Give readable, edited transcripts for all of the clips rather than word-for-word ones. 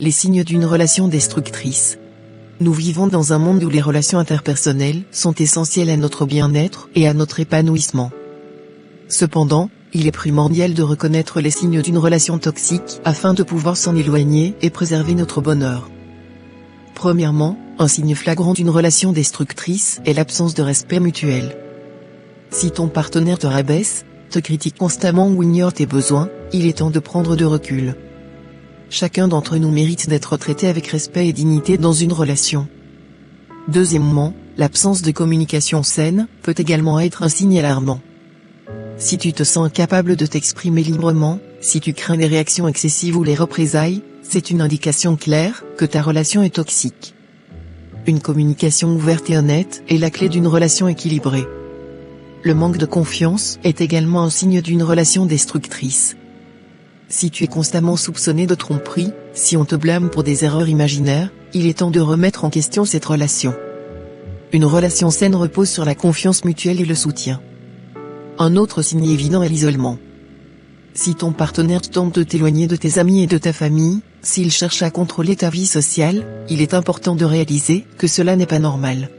Les signes d'une relation destructrice. Nous vivons dans un monde où les relations interpersonnelles sont essentielles à notre bien-être et à notre épanouissement. Cependant, il est primordial de reconnaître les signes d'une relation toxique afin de pouvoir s'en éloigner et préserver notre bonheur. Premièrement, un signe flagrant d'une relation destructrice est l'absence de respect mutuel. Si ton partenaire te rabaisse, te critique constamment ou ignore tes besoins, il est temps de prendre de recul. Chacun d'entre nous mérite d'être traité avec respect et dignité dans une relation. Deuxièmement, l'absence de communication saine peut également être un signe alarmant. Si tu te sens incapable de t'exprimer librement, si tu crains les réactions excessives ou les représailles, c'est une indication claire que ta relation est toxique. Une communication ouverte et honnête est la clé d'une relation équilibrée. Le manque de confiance est également un signe d'une relation destructrice. Si tu es constamment soupçonné de tromperie, si on te blâme pour des erreurs imaginaires, il est temps de remettre en question cette relation. Une relation saine repose sur la confiance mutuelle et le soutien. Un autre signe évident est l'isolement. Si ton partenaire tente de t'éloigner de tes amis et de ta famille, s'il cherche à contrôler ta vie sociale, il est important de réaliser que cela n'est pas normal.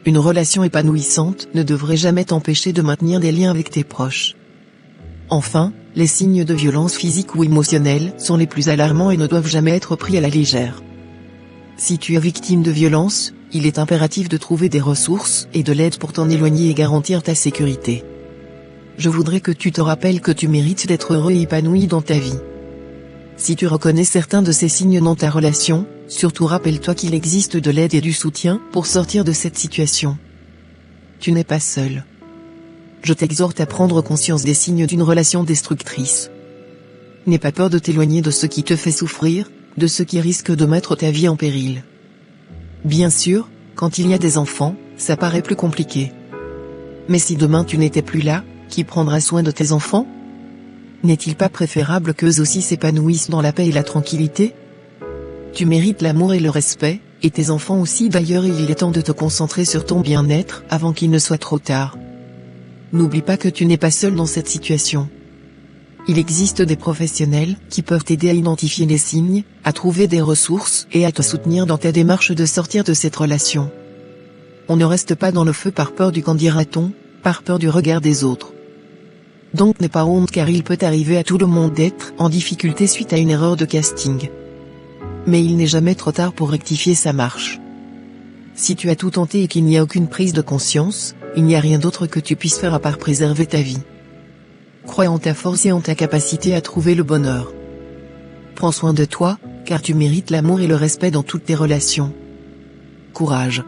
Une relation épanouissante ne devrait jamais t'empêcher de maintenir des liens avec tes proches. Enfin, les signes de violence physique ou émotionnelle sont les plus alarmants et ne doivent jamais être pris à la légère. Si tu es victime de violence, il est impératif de trouver des ressources et de l'aide pour t'en éloigner et garantir ta sécurité. Je voudrais que tu te rappelles que tu mérites d'être heureux et épanoui dans ta vie. Si tu reconnais certains de ces signes dans ta relation, surtout rappelle-toi qu'il existe de l'aide et du soutien pour sortir de cette situation. Tu n'es pas seul. Je t'exhorte à prendre conscience des signes d'une relation destructrice. N'aie pas peur de t'éloigner de ce qui te fait souffrir, de ce qui risque de mettre ta vie en péril. Bien sûr, quand il y a des enfants, ça paraît plus compliqué. Mais si demain tu n'étais plus là, qui prendra soin de tes enfants ? N'est-il pas préférable qu'eux aussi s'épanouissent dans la paix et la tranquillité ? Tu mérites l'amour et le respect, et tes enfants aussi d'ailleurs. Il est temps de te concentrer sur ton bien-être avant qu'il ne soit trop tard. N'oublie pas que tu n'es pas seul dans cette situation. Il existe des professionnels qui peuvent t'aider à identifier les signes, à trouver des ressources et à te soutenir dans ta démarche de sortir de cette relation. On ne reste pas dans le feu par peur du qu'en dira-t-on, par peur du regard des autres. Donc n'aie pas honte, car il peut arriver à tout le monde d'être en difficulté suite à une erreur de casting. Mais il n'est jamais trop tard pour rectifier sa marche. Si tu as tout tenté et qu'il n'y a aucune prise de conscience, il n'y a rien d'autre que tu puisses faire à part préserver ta vie. Crois en ta force et en ta capacité à trouver le bonheur. Prends soin de toi, car tu mérites l'amour et le respect dans toutes tes relations. Courage.